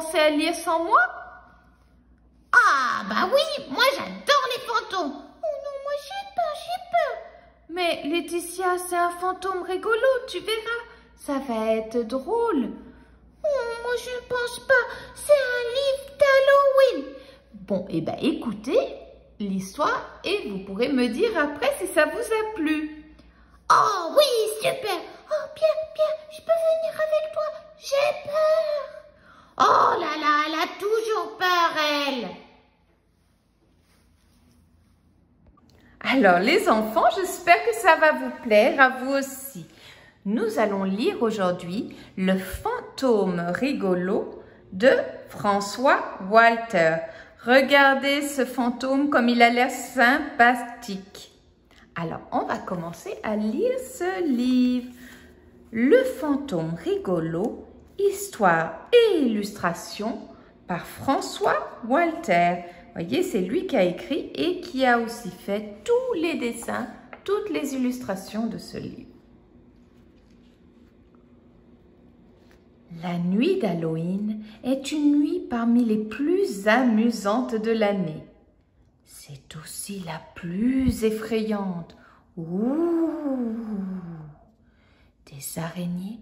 commencer à lire sans moi? Ah, bah oui, moi j'adore les fantômes. Oh non, moi j'ai peur. Mais Laetitia, c'est un fantôme rigolo, tu verras. Ça va être drôle. Oh, moi je pense pas, c'est un livre d'Halloween. Bon, eh ben écoutez l'histoire et vous pourrez me dire après si ça vous a plu. Oh oui, super. Oh Pierre, je peux venir avec toi? J'ai peur. Oh là là, elle a toujours peur, elle. Alors les enfants, j'espère que ça va vous plaire, à vous aussi. Nous allons lire aujourd'hui Le fantôme rigolo de François Walter. Regardez ce fantôme comme il a l'air sympathique. Alors on va commencer à lire ce livre. Le fantôme rigolo, histoire et illustration par François Walter. Voyez, c'est lui qui a écrit et qui a aussi fait tous les dessins, toutes les illustrations de ce livre. La nuit d'Halloween est une nuit parmi les plus amusantes de l'année. C'est aussi la plus effrayante. Ouh! Des araignées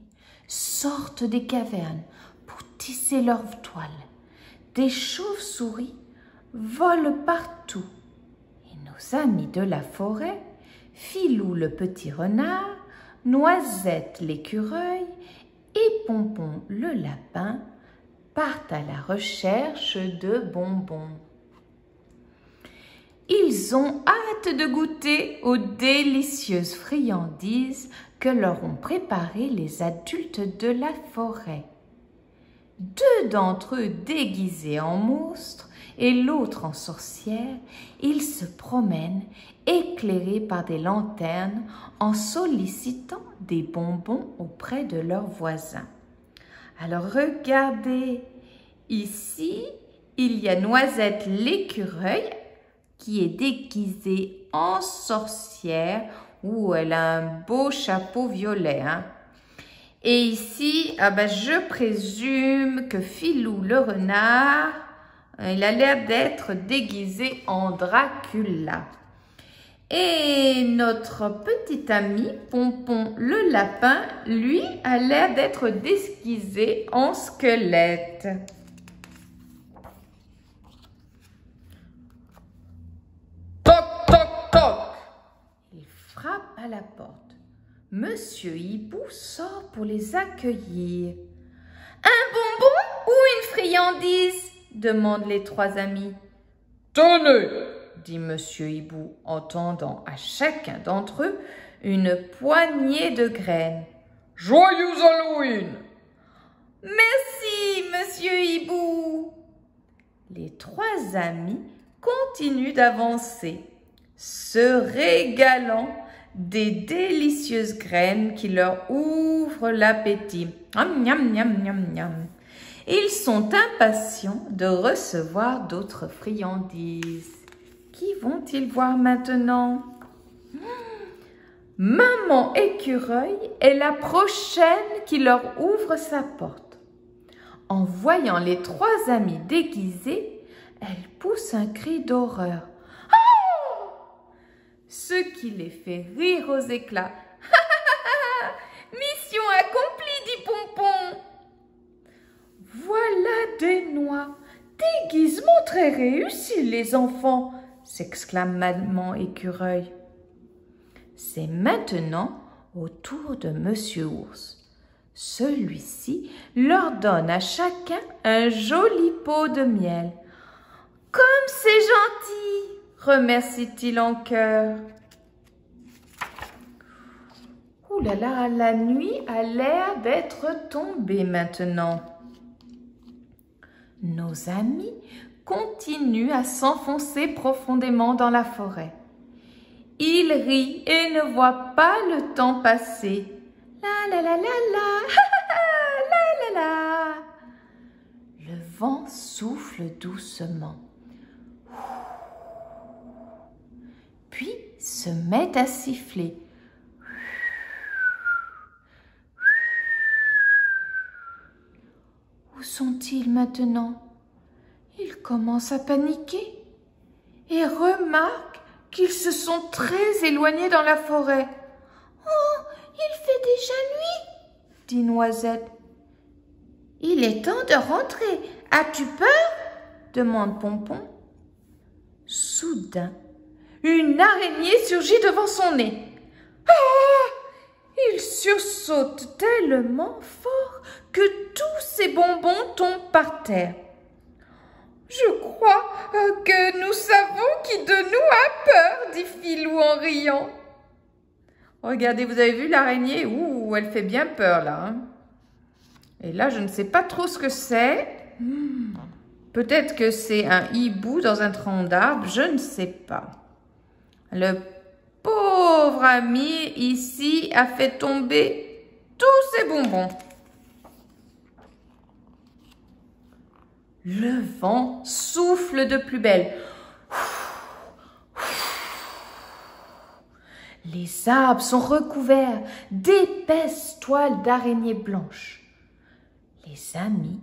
sortent des cavernes pour tisser leurs toiles. Des chauves-souris volent partout. Et nos amis de la forêt, Filou le petit renard, Noisette l'écureuil et Pompon le lapin, partent à la recherche de bonbons. Ils ont hâte de goûter aux délicieuses friandises que leur ont préparées les adultes de la forêt. Deux d'entre eux déguisés en monstres et l'autre en sorcière, ils se promènent éclairés par des lanternes en sollicitant des bonbons auprès de leurs voisins. Alors regardez, ici, il y a Noisette l'écureuil qui est déguisée en sorcière. Ouh, elle a un beau chapeau violet, hein. Et ici, je présume que Filou le renard, il a l'air d'être déguisé en Dracula. Et notre petit ami Pompon le lapin, lui, a l'air d'être déguisé en squelette. Toc, toc, toc! Il frappe à la porte. Monsieur Hibou sort pour les accueillir. « Un bonbon ou une friandise ?» demandent les trois amis. « Tenez !» dit Monsieur Hibou en tendant à chacun d'entre eux une poignée de graines. « Joyeux Halloween !»« Merci, Monsieur Hibou !» Les trois amis continuent d'avancer, se régalant des délicieuses graines qui leur ouvrent l'appétit. Miam, miam, miam, miam. Ils sont impatients de recevoir d'autres friandises. Qui vont-ils voir maintenant? Maman écureuil est la prochaine qui leur ouvre sa porte. En voyant les trois amis déguisés, elle pousse un cri d'horreur. Ce qui les fait rire aux éclats. « Mission accomplie, dit Pompon. »« Voilà des noix. Déguisement très réussi, les enfants !» s'exclame maman écureuil. C'est maintenant au tour de Monsieur Ours. Celui-ci leur donne à chacun un joli pot de miel. « Comme c'est gentil !» remercie-t-il en chœur. Ouh là là, la nuit a l'air d'être tombée maintenant. Nos amis continuent à s'enfoncer profondément dans la forêt. Ils rient et ne voient pas le temps passer. La la la la la, la la la. Le vent souffle doucement. Puis se met à siffler. Où sont-ils maintenant? Il commence à paniquer et remarque qu'ils se sont très éloignés dans la forêt. « Oh, il fait déjà nuit !» dit Noisette. « Il est temps de rentrer. As-tu peur ?» demande Pompon. Soudain, une araignée surgit devant son nez. Ah! Il sursaute tellement fort que tous ses bonbons tombent par terre. Je crois que nous savons qui de nous a peur, dit Filou en riant. Regardez, vous avez vu l'araignée? Ouh, elle fait bien peur là. Hein. Et là, je ne sais pas trop ce que c'est. Peut-être que c'est un hibou dans un tronc d'arbre, je ne sais pas. Le pauvre ami ici a fait tomber tous ses bonbons. Le vent souffle de plus belle. Les arbres sont recouverts d'épaisses toiles d'araignées blanches. Les amis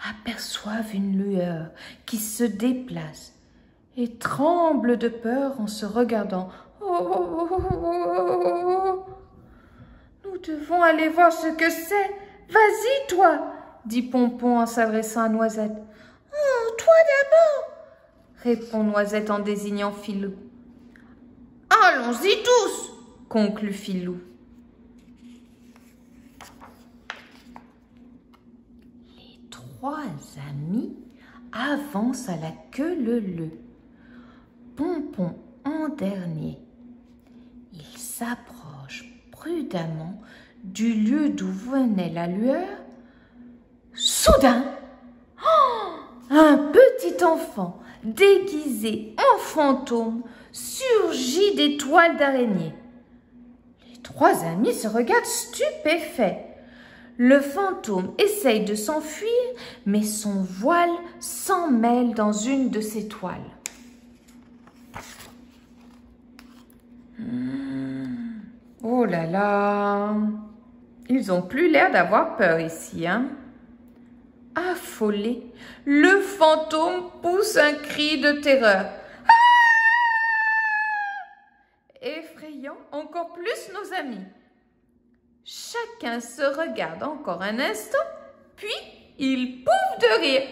aperçoivent une lueur qui se déplace et tremblent de peur en se regardant. Oh, nous devons aller voir ce que c'est. Vas-y, toi, dit Pompon en s'adressant à Noisette. Oh, toi d'abord, répond Noisette en désignant Filou. Allons-y tous, conclut Filou. Les trois amis avancent à la queue leu-leu. Pompon en dernier. Il s'approche prudemment du lieu d'où venait la lueur. Soudain, un petit enfant déguisé en fantôme surgit des toiles d'araignée. Les trois amis se regardent stupéfaits. Le fantôme essaye de s'enfuir, mais son voile s'emmêle dans une de ses toiles. Oh là là, ils n'ont plus l'air d'avoir peur ici, hein? Affolé, le fantôme pousse un cri de terreur. Ah! Effrayant encore plus nos amis. Chacun se regarde encore un instant, puis il pouffe de rire.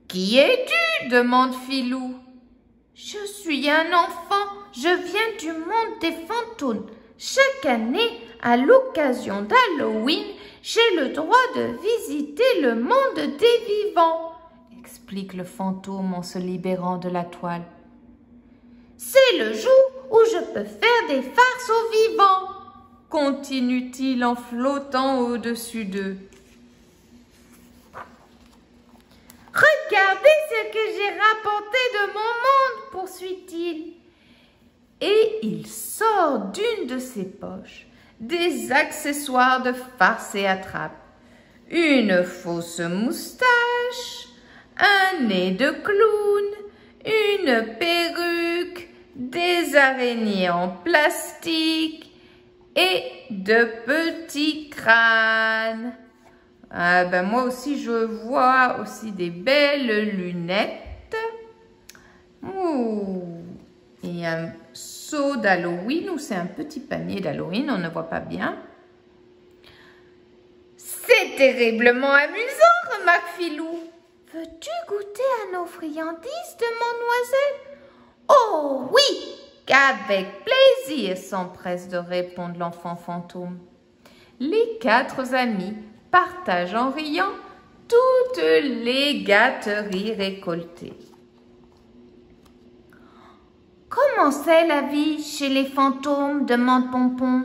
Qui es-tu? demande Filou. Je suis un enfant, je viens du monde des fantômes. Chaque année, à l'occasion d'Halloween, j'ai le droit de visiter le monde des vivants, explique le fantôme en se libérant de la toile. C'est le jour où je peux faire des farces aux vivants, continue-t-il en flottant au-dessus d'eux. Regardez ce que j'ai rapporté de mon monde, poursuit-il. Et il sort d'une de ses poches des accessoires de farce et attrape. Une fausse moustache, un nez de clown, une perruque, des araignées en plastique et de petits crânes. Ah ben moi aussi, je vois aussi des belles lunettes. Ouh. Et un seau d'Halloween, ou c'est un petit panier d'Halloween, on ne voit pas bien. C'est terriblement amusant, remarque Filou. Veux-tu goûter à nos friandises, demande Noisette. Oh oui, qu'avec plaisir, s'empresse de répondre l'enfant fantôme. Les quatre amis partagent en riant toutes les gâteries récoltées. Comment c'est la vie chez les fantômes, demande Pompon.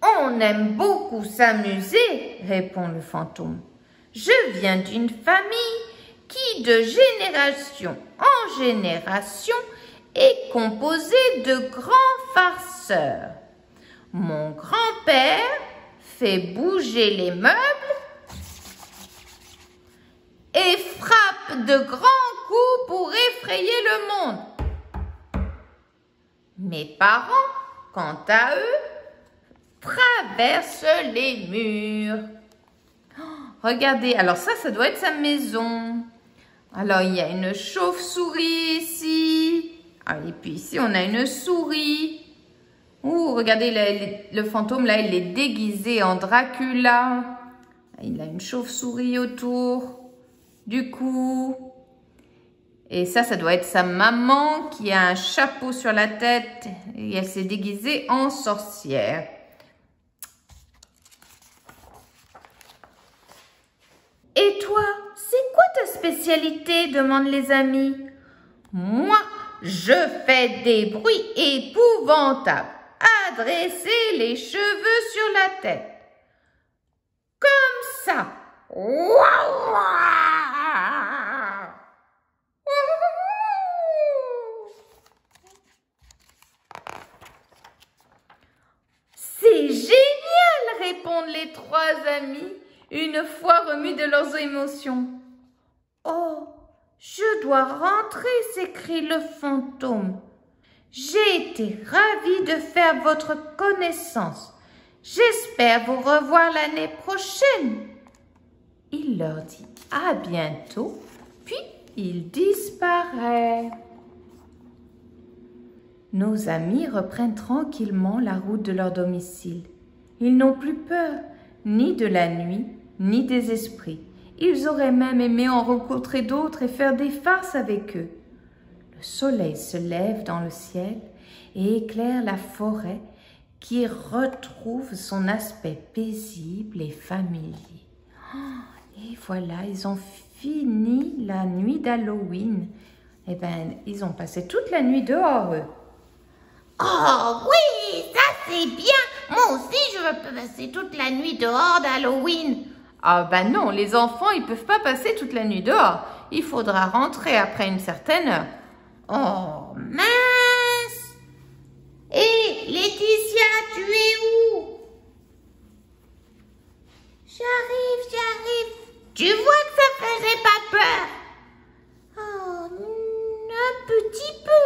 On aime beaucoup s'amuser, répond le fantôme. Je viens d'une famille qui, de génération en génération, est composée de grands farceurs. Mon grand-père fait bouger les meubles et frappe de grands coups pour effrayer le monde. Mes parents quant à eux, traversent les murs. Regardez, alors ça doit être sa maison. Alors, il y a une chauve-souris ici. Ah, et puis ici, on a une souris. Ouh, regardez, le fantôme, là, il est déguisé en Dracula. Il a une chauve-souris autour du cou. Et ça doit être sa maman qui a un chapeau sur la tête. Et elle s'est déguisée en sorcière. Et toi, c'est quoi ta spécialité? Demandent les amis. Moi, je fais des bruits épouvantables. Adresser les cheveux sur la tête. Comme ça. C'est génial, répondent les trois amis, une fois remis de leurs émotions. Oh, je dois rentrer, s'écrie le fantôme. J'ai été ravie de faire votre connaissance. J'espère vous revoir l'année prochaine. Il leur dit à bientôt, puis il disparaît. Nos amis reprennent tranquillement la route de leur domicile. Ils n'ont plus peur, ni de la nuit, ni des esprits. Ils auraient même aimé en rencontrer d'autres et faire des farces avec eux. Le soleil se lève dans le ciel et éclaire la forêt qui retrouve son aspect paisible et familier. Et voilà, ils ont fini la nuit d'Halloween. Eh bien, ils ont passé toute la nuit dehors, eux. Oh oui, ça c'est bien. Moi aussi, je veux passer toute la nuit dehors d'Halloween. Ah ben non, les enfants, ils peuvent pas passer toute la nuit dehors. Il faudra rentrer après une certaine heure. Oh mince! Et Laetitia, tu es où? J'arrive. Tu vois que ça faisait pas peur? Oh, un petit peu,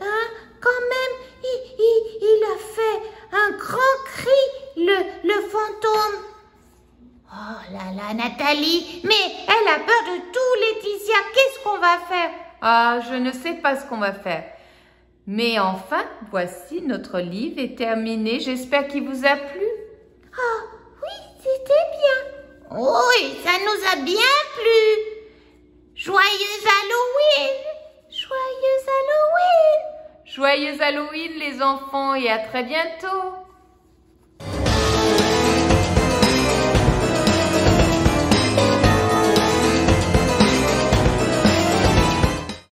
hein, quand même. Il a fait un grand cri, le fantôme. Oh là là, Nathalie, mais elle a peur de tout, Laetitia. Qu'est-ce qu'on va faire? Ah, je ne sais pas ce qu'on va faire. Mais enfin, voici notre livre est terminé. J'espère qu'il vous a plu. Ah, oui, c'était bien. Oui, ça nous a bien plu. Joyeux Halloween! Joyeux Halloween! Joyeux Halloween les enfants et à très bientôt.